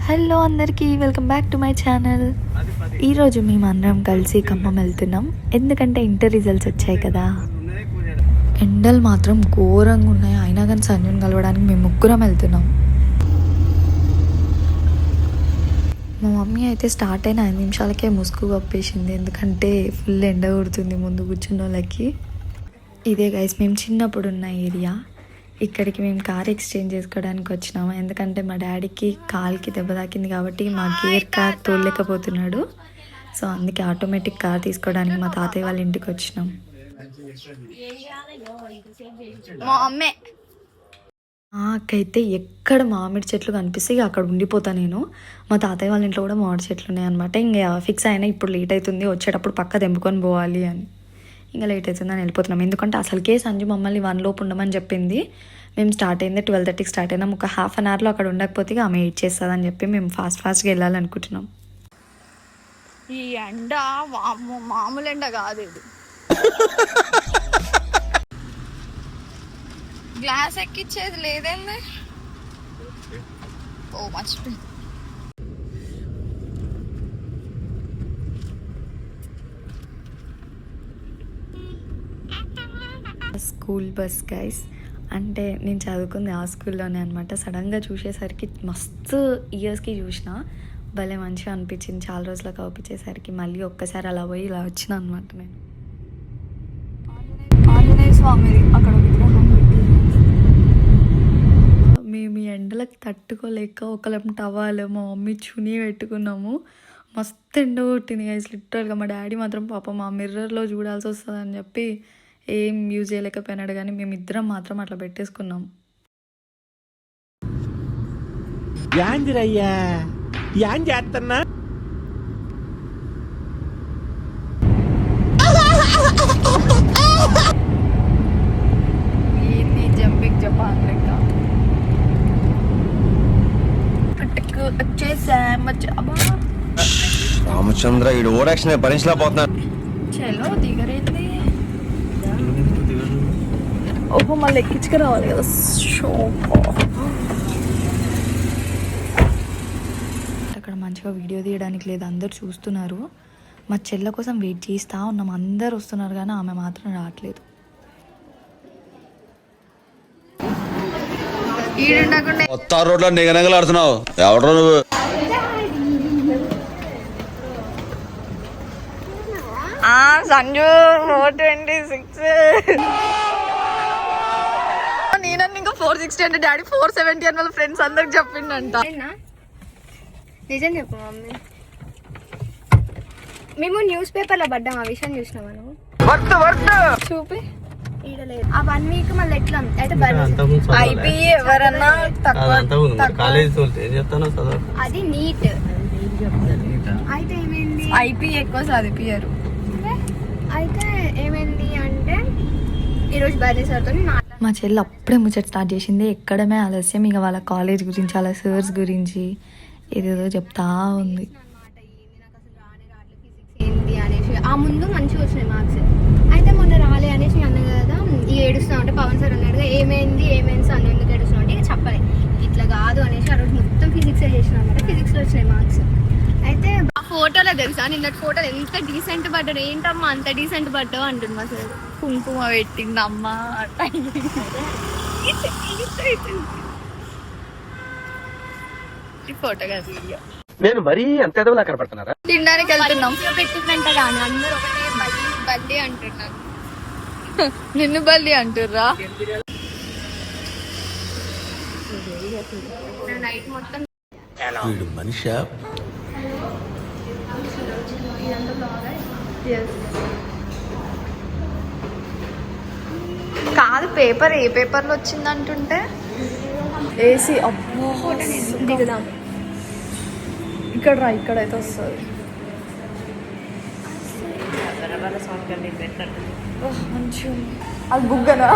Hello అందరికీ, welcome back to my channel. ఈరోజు మేము అందరం కలిసి ఖమ్మం వెళ్తున్నాం. ఎందుకంటే ఇంటర్ రిజల్ట్స్ వచ్చాయి కదా. ఎండలు మాత్రం ఘోరంగా ఉన్నాయి. అయినా కానీ సంజుని కలవడానికి మేము ముగ్గురం వెళ్తున్నాం. మా మమ్మీ అయితే స్టార్ట్ అయిన 5 నిమిషాలకే ముసుగు కప్పేసింది. ఎందుకంటే ఫుల్ ఎండ కొడుతుంది ముందు కూర్చున్న వాళ్ళకి. ఇదే గైస్ మేము చిన్నప్పుడు ఉన్న ఏరియా. ఇక్కడికి మేము కార్ ఎక్స్చేంజ్ చేసుకోవడానికి వచ్చినాము. ఎందుకంటే మా డాడీకి కాల్కి దెబ్బ తాకింది కాబట్టి మా గేర్ కార్ తోలేకపోతున్నాడు. సో అందుకే ఆటోమేటిక్ కార్ తీసుకోవడానికి మా తాతయ్య వాళ్ళ ఇంటికి వచ్చినాం. నాకైతే ఎక్కడ మామిడి చెట్లు కనిపిస్తే అక్కడ ఉండిపోతా నేను. మా తాతయ్య వాళ్ళ ఇంట్లో కూడా మామిడి చెట్లు ఉన్నాయి అనమాట. ఇంకా ఫిక్స్ అయినా ఇప్పుడు లేట్ అవుతుంది, వచ్చేటప్పుడు పక్క తెంపుకొని పోవాలి అని. ఇంకా లేట్ అవుతుందని వెళ్ళిపోతున్నాం. ఎందుకంటే అసలుకే సంజు మమ్మల్ని 1 లోపు ఉండమని చెప్పింది. మేము స్టార్ట్ అయింది 12:30కి స్టార్ట్ అయినాం. ఒక హాఫ్ అన్ అవర్లో అక్కడ ఉండకపోతే ఆమె 8 చేస్తుందని చెప్పి మేము ఫాస్ట్గా వెళ్ళాలనుకుంటున్నాం. ఈ ఎండ మామూలు ఎండ కాదు ఇది. గ్లాస్ ఎక్కిచ్చేది లేదండి. ఓ మర్చిపోయింది. School bus guys. అంటే నేను చదువుకుంది ఆ స్కూల్లోనే అనమాట. సడన్గా చూసేసరికి మస్తు ఇయర్స్కి చూసిన భలే మంచిగా అనిపించింది. చాలా రోజులకు అవుపించేసరికి మళ్ళీ ఒక్కసారి అలా పోయి ఇలా వచ్చిన అనమాట. నేను ఆంజనేయ స్వామిది అక్కడ విగ్రహం. మేము ఈ ఎండలకు తట్టుకోలేక ఒకళ్ళం టవాలు మా మమ్మీ చుని పెట్టుకున్నాము. మస్తు ఎండ కొట్టింది గైస్ లిటరల్గా. మా డాడీ మాత్రం పాపం మా మిర్రర్లో చూడాల్సి వస్తుందని చెప్పి ఏం యూజ్ చేయలేకపోయినాడు. కానీ మేమిద్దరం మాత్రం అట్లా పెట్టేసుకున్నాం. ఏంది జంపింగ్ జపాన్ లెక్క. రామచంద్ర ఈ ఓరాక్షన్ భరించలేకపోతున్నాను. చలో దిగరేంది. ఓహో మళ్ళీ ఎక్కించుకు రావాలి కదా. అక్కడ మంచిగా వీడియో తీయడానికి లేదు, అందరు చూస్తున్నారు. మా చెల్ల కోసం వెయిట్ చేస్తూ ఉన్నాం. అందరు వస్తున్నారు కానీ ఆమె మాత్రం రావట్లేదు. కొత్త రోడ్లో నిగనగలాడుతున్నావు ఎవడో నువ్వు. సంజు 426 నేనన్నా ఇంకా 460 అంటే డాడీ 470 అని వాళ్ళ ఫ్రెండ్స్ అందరికి చెప్పిండంట. నిజం చెప్పు మమ్మీ, మేము న్యూస్ పేపర్లో పడ్డాం. ఆ విషయం చూసినావా నువ్వు? చూపి ఈడలేదు. ఆ 1 వీక్ మళ్ళీ ఎట్లా అయితే ఐపీ ఎవరన్నా అది నీట్ అయితే ఏమైంది, ఐపీ ఎక్కువ చదివిపోయారు. అయితే ఏమైంది అంటే ఈరోజు బర్త్డే సార్తో మా చెల్లి అప్పుడే ముచ్చట స్టార్ట్ చేసింది. ఎక్కడమే ఆలస్యం. ఇక వాళ్ళ కాలేజ్ గురించి, వాళ్ళ సర్స్ గురించి ఏదేదో చెప్తా ఉంది. ఏంటి అనేసి ఆ ముందు మంచిగా వచ్చినాయి మార్క్స్. అయితే మొన్న రాలే అనేసి అన్న కదా ఈ ఏడుస్తున్నా అంటే పవన్ సార్ అన్నాడుగా ఏమైంది సార్ ఎందుకు ఏడుస్తున్నా అంటే ఇక చెప్పలే ఇట్లా కాదు అనేసి ఆ రోజు మొత్తం ఫిజిక్స్ చేసిన అనమాట. ఫిజిక్స్లో వచ్చినాయి మార్క్స్. అయితే ఆ ఫోటోలో తెలుసా నిన్నటి ఫోటోలు ఎంత డీసెంట్ పడ్డాడు. ఏంటమ్మా అంత డీసెంట్ పడ్డావు అంటుంది మా సార్. కుంకుమ పెట్టిందమ్మా. ఫోటో కాదు వీడియో. నేను మరీ అంత ఎదవలా కనపడుతున్నారా? తినడానికి వెళ్తున్నాం. పెట్టిందంట కానీ అందరూ ఒకటే బల్లి అంటున్నారు. నిన్ను బల్లి అంటుర్రా? నైట్ మొత్తం వీడు మనిషా? కాదు పేపర్ ఏ పేపర్లో వచ్చింది అంటుంటే ఏసీ. అబ్బో దిగుదాం. ఇక్కడ రా, ఇక్కడైతే వస్తుంది. మంచిగా అది బుగ్గనా?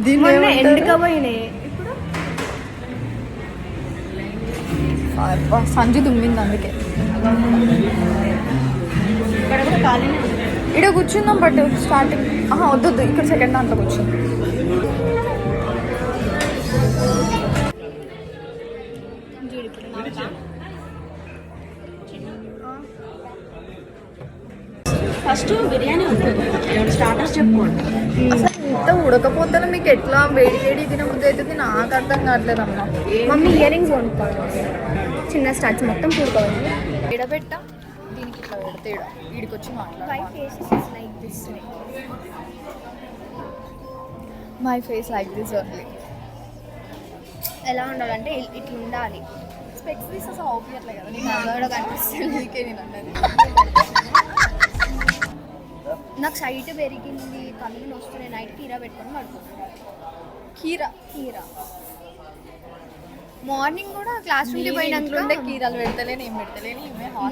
దీన్ని ఎండుకపోయినాయి. సంజు దుమ్మింది అందుకే. ఇక్కడ కూర్చుందాం. బట్ స్టార్టింగ్ వద్దు, ఇక్కడ సెకండ్ దాంట్లో కూర్చుందాం. జీడిపప్పు ఫస్ట్ బిర్యానీ వస్తుంది, స్టార్టర్స్ చెప్పుకోండి. అసలు ఇంత ఉడకపోతే మీకు ఎట్లా వేడి వేడి తినబుద్ధి అవుతుంది నాకు అర్థం కావట్లేదమ్మా. మమ్మీ ఇయర్ రింగ్స్ కొనుక్కోవాలి, చిన్న స్టార్ట్స్ మొత్తం పూడుకోవాలి. ఎడబెట్ట దీనికి ఇట్లా పెడితే వీడికి వచ్చి మాట్లాడు. My face like this only. ఎలా ఉండాలంటే ఇట్లా ఉండాలి. స్పెక్స్ తీసి అసలు అవుపియట్లే కదా నీకు కూడా కనిపిస్తుంది. నీకే నేను అన్నది. నాకు సైట్ పెరిగింది, కళ్ళు వస్తున్నాయి, నైట్ కీరా పెట్టుకొని పడుకుంటాను. కీరా మార్నింగ్ కూడా క్లాస్ నుండి పోయినాక కీరాలు పెడతలేను, ఏం పెడతలేను.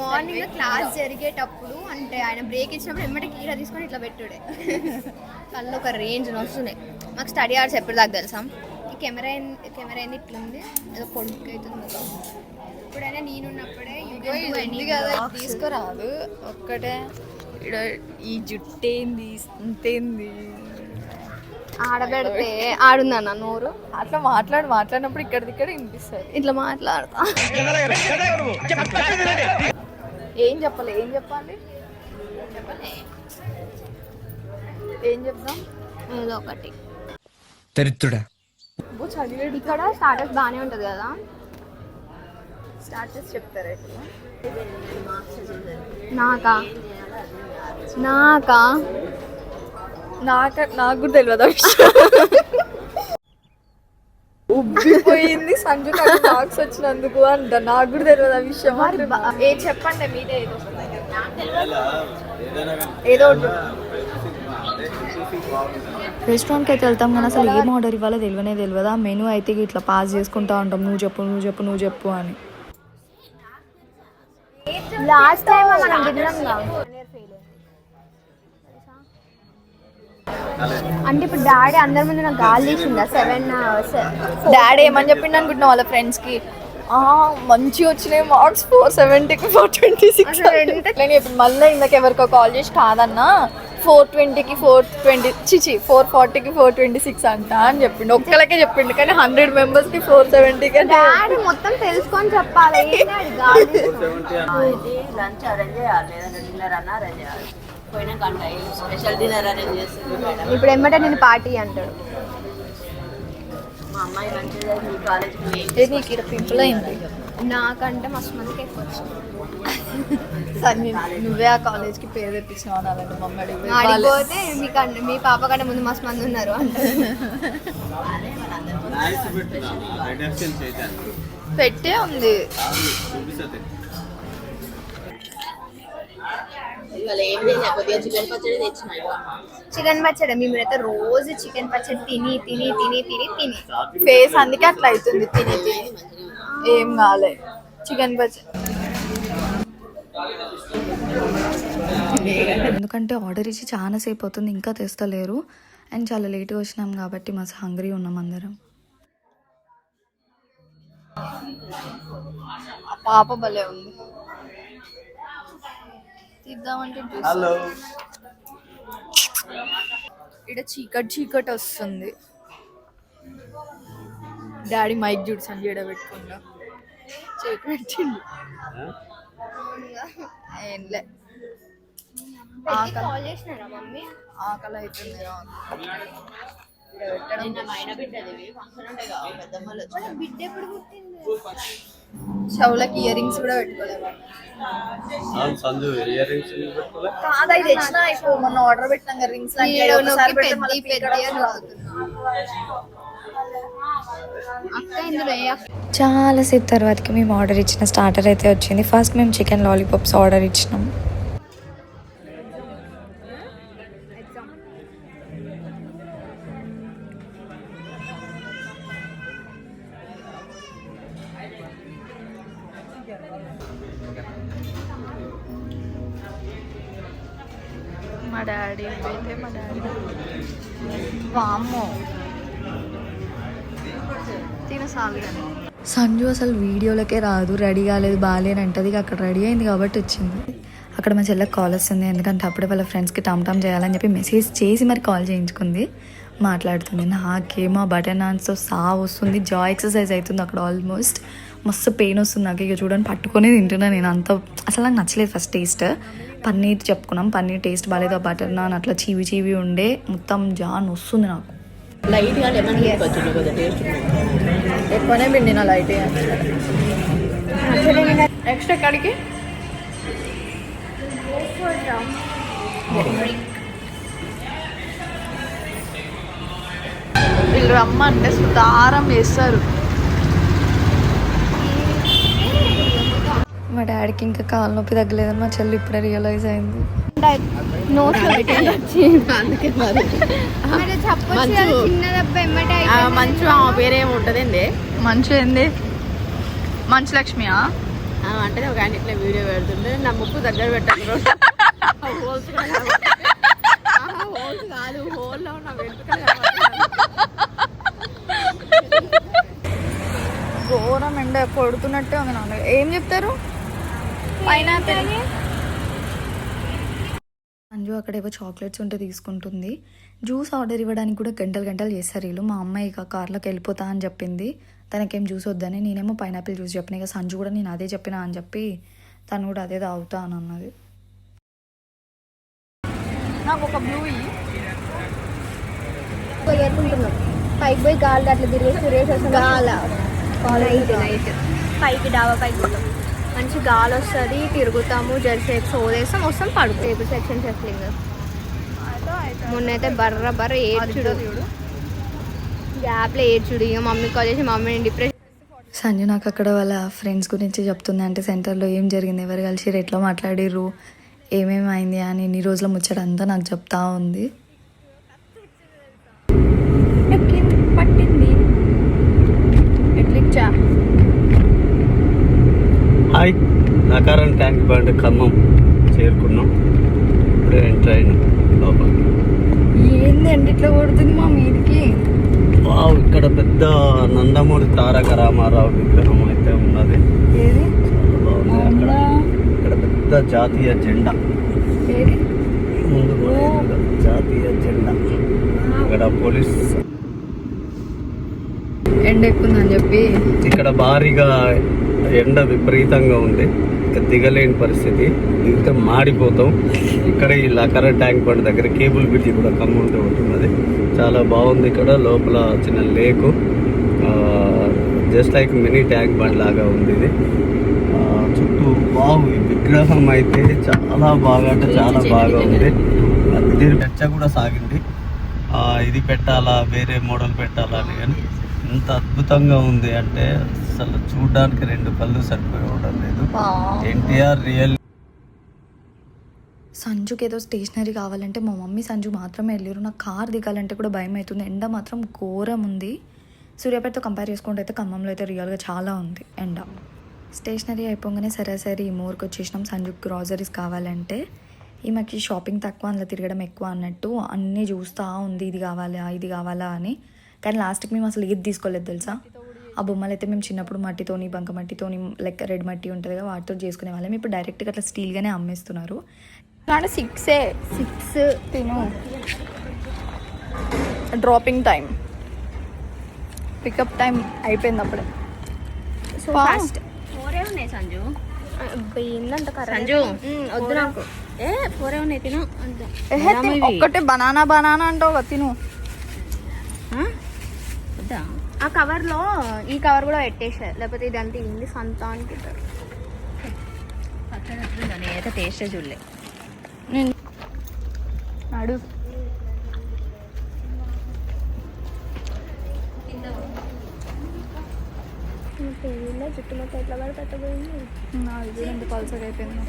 మార్నింగ్ క్లాస్ జరిగేటప్పుడు అంటే ఆయన బ్రేక్ ఇచ్చినప్పుడు ఎమ్మటే కీరా తీసుకొని ఇట్లా పెట్టుడే. కళ్ళు ఒక రేంజ్ వస్తున్నాయి. మాకు స్టడీ అవర్స్ ఎప్పటిదాకా తెలుసా? ఈ కెమెరా ఏంది ఇట్లుంది, ఏదో పొడుగు అవుతుంది కదా. ఇప్పుడైనా నేనున్నప్పుడే ఇది కదా తీసుకురాదు ఒక్కటే. ఈ జుట్టేంది ఇంతేంది ఆడబెడితే ఆడుందన్న నోరు. అట్లా మాట్లాడినప్పుడు ఇక్కడ వినిపిస్తుంది. ఇట్లా మాట్లాడతా. ఏం చెప్పాలి ఏం చెప్దాం? ఏదో ఒకటి దరిద్రుడా. ఇక్కడ స్టార్టర్స్ బాగానే ఉంటుంది కదా. స్టార్టర్స్ చెప్తారా ఇట్లా? నాకు కూడా తెలియదు ఆ విషయం. ఉబ్బిపోయింది సంజు మార్క్స్ వచ్చినందుకు అంట. నాకు కూడా తెలియదు ఆ విషయం. ఏ చెప్పండి మీదే ఏదో రెస్టారెంట్కి అయితే వెళ్తాం కానీ అసలు ఏం ఆర్డర్ ఇవ్వాలో తెలియదు. ఆ మెనూ అయితే ఇట్లా పాస్ చేసుకుంటా ఉంటాం, నువ్వు చెప్పు అని. లాస్ట్ టైం మనం తిన్నాంగా. అంటే ఇప్పుడు డాడీ అందరి ముందు నాకు గాలి తీసిందా 7 డాడీ ఏమని చెప్పిండు అనుకుంటున్నావు వాళ్ళ ఫ్రెండ్స్కి? మంచిగా వచ్చినాయి మార్క్స్ 470కి 426. ఇప్పుడు మళ్ళీ ఇందాక ఎవరికో కాల్ చేసి కాదన్నా 420కి 440కి 426 అంట అని చెప్పిండు. ఒక్కలకే చెప్పిండు కానీ 100 మెంబర్స్కి 470కి. డాడీ మొత్తం తెలుసుకొని చెప్పాలి. లంచ్ అరేంజ్ చేయాలి, లేదంటే డిన్నర్ అన్న అరేంజ్ చేయాలి. పోయిన గంట స్పెషల్ డిన్నర్ అరేంజ్ చేస్తుంది మేడం. ఇప్పుడు ఏమంటే నేను పార్టీ అంటాడు. మా అమ్మాయి లంచ్ చేసి ఈ కాలేజ్కి నీకు ఇక్కడ పింపుల్ అయింది. నాకంటే మస్తు మందికి ఎక్కువ వచ్చింది. నువ్వే ఆ కాలేజ్కి పేరు తెప్పించినావు అనాలంటే మమ్మీ అడిగిపోతే మీ పాప కంటే ముందు మస్తు మంది ఉన్నారు అంటే పెట్టే ఉంది. ఇవాళ ఏం చేసా, కొద్దిగా చికెన్ పచ్చడి తెచ్చిన. చికెన్ పచ్చడి మేమైతే రోజు చికెన్ పచ్చడి తిని ఫేస్ అందుకే అట్లా అవుతుంది. తిని ఏం కాలే. చికెన్ పచ్చడి ఎందుకంటే ఆర్డర్ ఇచ్చి చాలా సేపు అవుతుంది, ఇంకా తెస్తలేరు. అండ్ చాలా లేట్గా వచ్చినాం కాబట్టి మస్తు హంగ్రీ ఉన్నాం అందరం. ఆ పాప భలే ఉంది. తీద్దామంటే ఇక్కడ చీకటి వస్తుంది. డాడీ మైక్ చూడు సంజయ్ పెట్టుకుండా చేతి పెట్టిండు. ఏంలే ఆకలి అవుతుంది. బిడ్డ ఎప్పుడు పుట్టింది? చెవులకి ఇయర్ రింగ్స్ కూడా పెట్టుకోలేదు. కాదా ఇది తెచ్చినా ఇప్పుడు మొన్న ఆర్డర్ పెట్టినాం కదా రింగ్స్. చాలాసేపు తర్వాతకి మేము ఆర్డర్ ఇచ్చిన స్టార్టర్ అయితే వచ్చింది. ఫస్ట్ మేము చికెన్ లాలీపాప్స్ ఆర్డర్ ఇచ్చినాం. మా డాడీ వామ్మో తినసాలి. కానీ సంజు అసలు వీడియోలకే రాదు, రెడీ కాలేదు బాగాలేనంటది. అక్కడ రెడీ అయింది కాబట్టి వచ్చింది. అక్కడ మా చెల్లెకి కాల్ వస్తుంది, ఎందుకంటే అప్పుడే వాళ్ళ ఫ్రెండ్స్కి టమ్ చేయాలని చెప్పి మెసేజ్ చేసి మరి కాల్ చేయించుకుంది. మాట్లాడుతుంది. నాకేమో బటర్ నాన్స్తో వస్తుంది, జాయ్ ఎక్సర్సైజ్ అవుతుంది అక్కడ ఆల్మోస్ట్. మస్తు పెయిన్ వస్తుంది నాకు. ఇక చూడండి పట్టుకొని తింటున్నా నేను. అంత అసలు నాకు నచ్చలేదు ఫస్ట్ టేస్ట్. పన్నీర్ చెప్పుకున్నాం, పన్నీర్ టేస్ట్ బాగాలేదు. బటర్ నాన్ అట్లా చీవి చీవి ఉండే, మొత్తం జాన్ వస్తుంది నాకు. లైట్గా లెమన్ వచ్చింది కొద్దిగా టేస్ట్. ఎక్కువనే పిండిన లైట్ నెక్స్ట్ ఎక్కడికి వీళ్ళు రమ్మంటే సుతారం చేస్తారు. మా డాడీకి ఇంకా కాలు నొప్పి తగ్గలేదని మా చెల్లి ఇప్పుడే రియలైజ్ అయింది. మంచు పేరేమి ఉంటుందండి? మంచు ఏంది? మంచు లక్ష్మియా? అంటే ఒక ఆయన ఇట్లా వీడియో పెడుతుంటే నా ముక్కు దగ్గర పెట్టాను. హోల్స్ కాదు, హోల్లో ఉన్న వెంట్రుకలు ఘోరం ఎండ కొడుతున్నట్టే ఉంది నాన్న. ఏం చెప్తారు? పైనాపిల్. సంజు అక్కడేవో చాక్లెట్స్ ఉంటే తీసుకుంటుంది. జ్యూస్ ఆర్డర్ ఇవ్వడానికి కూడా గంటలు గంటలు చేస్తారు వీళ్ళు. మా అమ్మాయి ఇక కార్లోకి వెళ్ళిపోతా అని చెప్పింది. తనకేం జ్యూస్ వద్దని, నేనేమో పైనాపిల్ జ్యూస్ చెప్పిన. ఇక సంజు కూడా నేను అదే చెప్పినా అని చెప్పి తను కూడా అదే తాగుతా అని అన్నది. నాకు ఒక బ్లూ పైకి పోయి గాలి అట్లా తిరిగేసి గాల నైట్ పైకి డాబా పైకి పోతాం, మంచి గాలి వస్తుంది, తిరుగుతాము, జెర్సీ సోదేస్తాం, వస్తాం పడుకో. టేబుల్ సెక్షన్ సెట్లింగ్ మొన్నైతే బర్ర ఏడ్చుడు, గ్యాప్లో ఏడ్చుడు. ఇక మమ్మీ కాల్ చేసి మమ్మీని డిప్రెషన్. సంజు నాకు అక్కడ వాళ్ళ ఫ్రెండ్స్ గురించి చెప్తుంది. అంటే సెంటర్లో ఏం జరిగింది, ఎవరు కలిసి ఎట్లా మాట్లాడిర్రు, ఏమేమి అయింది అని ఇన్ని రోజుల ముచ్చట అంతా నాకు చెప్తా ఉంది. పట్టింది ఎట్లిచ్చా. హాయ్, నకారం ట్యాంక్ బండ్ ఖమ్మం చేరుకున్నాం. ఇప్పుడే ఎంటర్ అయిన లోపల. ఏంది అండి ఇట్లా కొడుతుంది మా మీదికి? వావ్, ఇక్కడ పెద్ద నందమూరి తారక రామారావు విగ్రహం అయితే ఉన్నది. ఏది? చాలా బాగుంది. అక్కడ ఇక్కడ పెద్ద జాతీయ జెండా ఏది? ముందు కూడా ఎదురుగా జాతీయ జెండా. ఇక్కడ పోలీస్. ఎండ ఎక్కుందని చెప్పి ఇక్కడ భారీగా ఎండ విపరీతంగా ఉంది. దిగలేని పరిస్థితి, దిగితే మాడిపోతాం. ఇక్కడ ఈ లకర ట్యాంక్ బండ్ దగ్గర కేబుల్ బ్రిడ్జి కూడా ఖమ్మంతో ఉంటున్నది. చాలా బాగుంది. ఇక్కడ లోపల చిన్న lake, just like mini Tank Bund లాగా ఉంది ఇది. చుట్టూ బాగు ఈ విగ్రహం అయితే చాలా బాగా, అంటే చాలా బాగా ఉంది. దీని చర్చ కూడా సాగింది, ఇది పెట్టాలా, వేరే మోడల్ పెట్టాలా అని. కానీ ఎంత అద్భుతంగా ఉంది అంటే అసలు చూడడానికి రెండు కళ్ళు సరిపోవడం లేదు. ఎన్టీఆర్ రియల్. సంజుకి ఏదో స్టేషనరీ కావాలంటే మా మమ్మీ సంజు మాత్రమే వెళ్ళారు. నాకు కార్ దిగాలంటే కూడా భయం అవుతుంది. ఎండ మాత్రం ఘోరం ఉంది. సూర్యాపేటతో కంపేర్ చేసుకుంటే అయితే ఖమ్మంలో అయితే రియల్గా చాలా ఉంది ఎండ. స్టేషనరీ అయిపోగానే సరే ఈ మోర్కి వచ్చేసినాం. సంజుకి గ్రాసరీస్ కావాలంటే ఈమెకి షాపింగ్ తక్కువ, అందులో తిరగడం ఎక్కువ అన్నట్టు అన్నీ చూస్తూ ఉంది, ఇది కావాలా అని. కానీ లాస్ట్కి మేము అసలు ఏది తీసుకోలేదు తెలుసా. ఆ బొమ్మలు అయితే మేము చిన్నప్పుడు మట్టితోని, బంక మట్టితోని, లైక్ రెడ్ మట్టి ఉంటుంది కదా, వాటితో చేసుకునే వాళ్ళం. ఇప్పుడు డైరెక్ట్గా అట్లా స్టీల్గానే అమ్మేస్తున్నారు. 6 తిను. డ్రాపింగ్ టైం, పికప్ టైం అయిపోయింది అప్పుడే. సో ఫాస్ట్ ఫోరే ఉన్నాయి సంజు. ఏందంట సంజు వద్దు నాకు. ఫోరే ఉన్నాయి, తిను అంతే. ఒక్కటే బనానా అంటావు తిను. వద్దా? ఆ కవర్లో ఈ కవర్ కూడా పెట్టేసారు, లేకపోతే ఇదంతా ఇంది సంత అనుకుంటారు. నేనైతే టేస్టే చూడలే. నడు చుట్టుముట్ట ఎట్లా పడి పెట్టబోయింది. ఇది ఎంత పల్సర్ అయిపోయింది.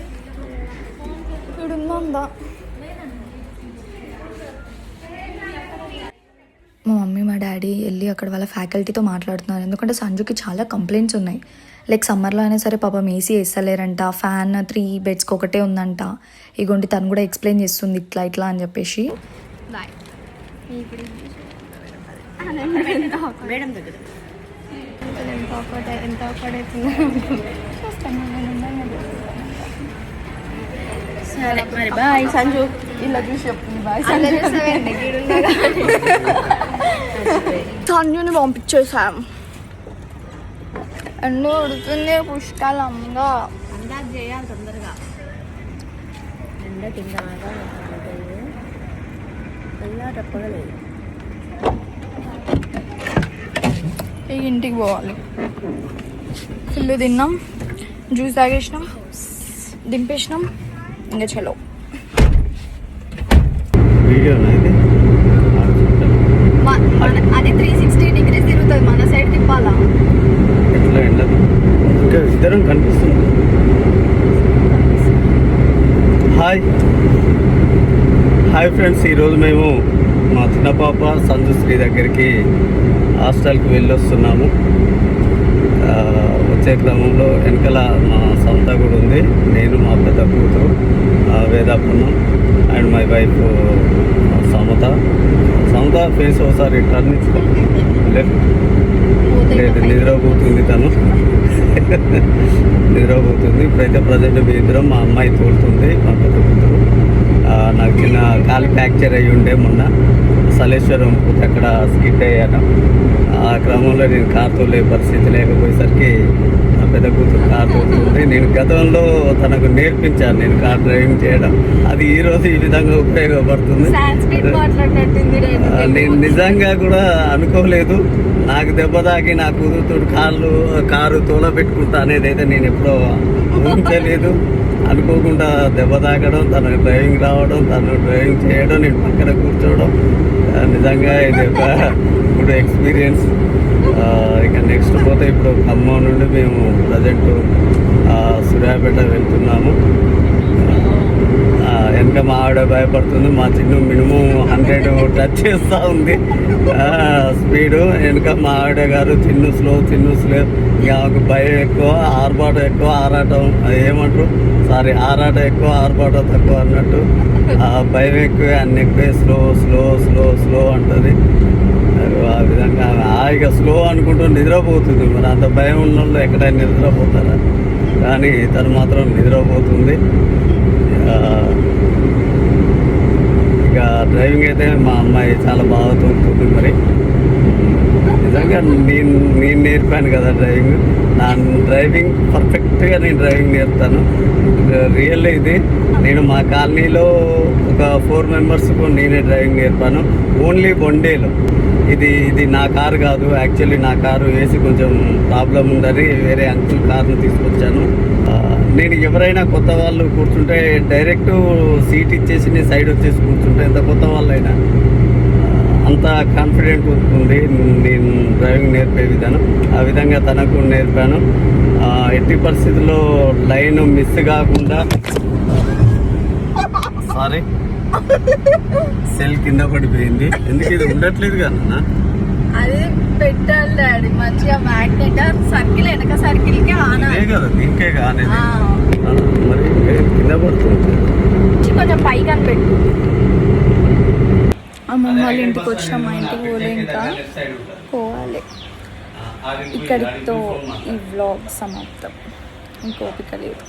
ఇడుందా మా మమ్మీ మా డాడీ వెళ్ళి అక్కడ వాళ్ళ ఫ్యాకల్టీతో మాట్లాడుతున్నారు. ఎందుకంటే సంజుకి చాలా కంప్లైంట్స్ ఉన్నాయి. లైక్ సమ్మర్లో అయినా సరే పాపం ఏసీ వేస్తలేరంట, ఫ్యాన్ 3 బెడ్స్కి ఒకటే ఉందంట. ఇగోండి తను కూడా ఎక్స్ప్లెయిన్ చేస్తుంది ఇట్లా అని చెప్పేసి. మేడం దగ్గర ఎంత సరే మరి బాయ్ సంజు. ఇలా చూసి చెప్తుంది బాయ్. సంజుని పంపించేసాం. అన్నీ ఉడుతుంది పుష్కాలు అమ్మగా. అందాక చేయాలి తొందరగా. ఎండ కింద తప్పగలేదు. ఇక ఇంటికి పోవాలి. ఫుల్ తిన్నాం, జ్యూస్ తాగేసినాం, దింపేసినాం, ఇంకా చలో. అదే 360 degrees తిరుగుతుంది, మన సైడ్ తిప్పాలా. ఎట్లా ఎండ ఇంకా ఇద్దరం కనిపిస్తుంది. హాయ్ ఫ్రెండ్స్, ఈరోజు మేము మా చిన్న పాప సంజుశ్రీ దగ్గరికి హాస్టల్కి వెళ్ళొస్తున్నాము. వచ్చే క్రమంలో వెనకాల మా సొంత కూడా ఉంది. నేను మా పెద్ద కూతురు Vedapunyam and my wife Samatha. Face ఒకసారి టర్న్ లేదు, నిద్రపోతుంది తను. నిద్రపోతుంది. ఇప్పుడైతే ప్రజెంట్ మీ ఇద్దరం, మా అమ్మాయి తోలుతుంది, మా పెద్ద కూతురు. నాకు చిన్న కాలు ఫ్రాక్చర్ అయ్యి ఉండే మొన్న సలేశ్వరం పోతే అక్కడ స్కిడ్ అయ్యాను. ఆ క్రమంలో నేను కార్ తోలే పరిస్థితి లేకపోయేసరికి నా పెద్ద కూతురు కార్ తోలుతుంది. నేను గతంలో తనకు నేర్పించాను నేను కార్ డ్రైవింగ్ చేయడం. అది ఈరోజు ఈ విధంగా ఉపయోగపడుతుంది. నేను నిజంగా కూడా అనుకోలేదు, నాకు దెబ్బ తాకి నా కూతురు కారు తోలబెట్టుకుంటా అనేది అయితే నేను ఎప్పుడో ఊహించలేదు. అనుకోకుండా దెబ్బ తాకడం, తనకు డ్రైవింగ్ రావడం, తను డ్రైవింగ్ చేయడం, నేను పక్కన కూర్చోవడం, నిజంగా ఇది ఒక గుడ్ ఎక్స్పీరియన్స్. ఇక నెక్స్ట్ పోతే ఇప్పుడు ఖమ్మం నుండి మేము ప్రజెంట్ సూర్యాపేట వెళ్తున్నాము. వెనక మా ఆవిడ భయపడుతుంది. మా చిన్న మినిమం 100 టచ్ చేస్తూ ఉంది స్పీడు. వెనక మా ఆవిడ గారు చిన్ను స్లో. ఇక ఆమెకు భయం ఎక్కువ, ఆర్భాటం ఎక్కువ, ఏమంటారు ఆరాటం ఎక్కువ, ఆర్భాటం తక్కువ అన్నట్టు. భయం ఎక్కువే, అన్ని ఎక్కువే. స్లో అంటుంది. ఆ విధంగా హాయిగా స్లో అనుకుంటూ నిద్రపోతుంది. మరి అంత భయం ఉన్న వాళ్ళు ఎక్కడైనా నిద్రపోతారా? కానీ తను మాత్రం నిద్రపోతుంది. ఇక డ్రైవింగ్ అయితే మా అమ్మాయి చాలా బాగా తోలుతుంది. మరి నిజంగా నేను నేర్పాను కదా డ్రైవింగ్. నా డ్రైవింగ్ పర్ఫెక్ట్గా నేను డ్రైవింగ్ నేర్పుతాను. రియల్ ఇది. నేను మా కాలనీలో ఒక 4 మెంబర్స్కు నేనే డ్రైవింగ్ నేర్పాను, ఓన్లీ 1 డేలో. ఇది నా కారు కాదు, యాక్చువల్లీ నా కారు వేసి కొంచెం ప్రాబ్లం ఉందని వేరే అంకుల్ కార్ను తీసుకొచ్చాను. నేను ఎవరైనా కొత్త వాళ్ళు కూర్చుంటే డైరెక్ట్ సీట్ ఇచ్చేసి నేను సైడ్ వచ్చేసి కూర్చుంటే, ఎంత కొత్త వాళ్ళైనా అంత కాన్ఫిడెంట్ ఉంటుంది నేను డ్రైవింగ్ నేర్పే విధానం. ఆ విధంగా తనకు నేర్పాను. ఎట్టి పరిస్థితుల్లో లైన్ మిస్ కాకుండా. సారీ, సెల్ కింద పడిపోయింది. ఎందుకు ఇది ఉండట్లేదు కదా? అది పెట్టాలి డాడీ మంచిగా, మ్యాగ్నెట్ సర్కిల్ వెనక సర్కిల్కే ఆనే కదా, దీనికే కానీ మరి కింద పడుతుంది. కొంచెం పైకి అని పెట్టు. అమ్మమ్మ వాళ్ళ ఇంటికి వచ్చిన, మా ఇంటికి పోలే, ఇంకా పోవాలి. ఇక్కడితో ఈ వ్లాగ్ సమాప్తం. ఇంకోపిక లేదు.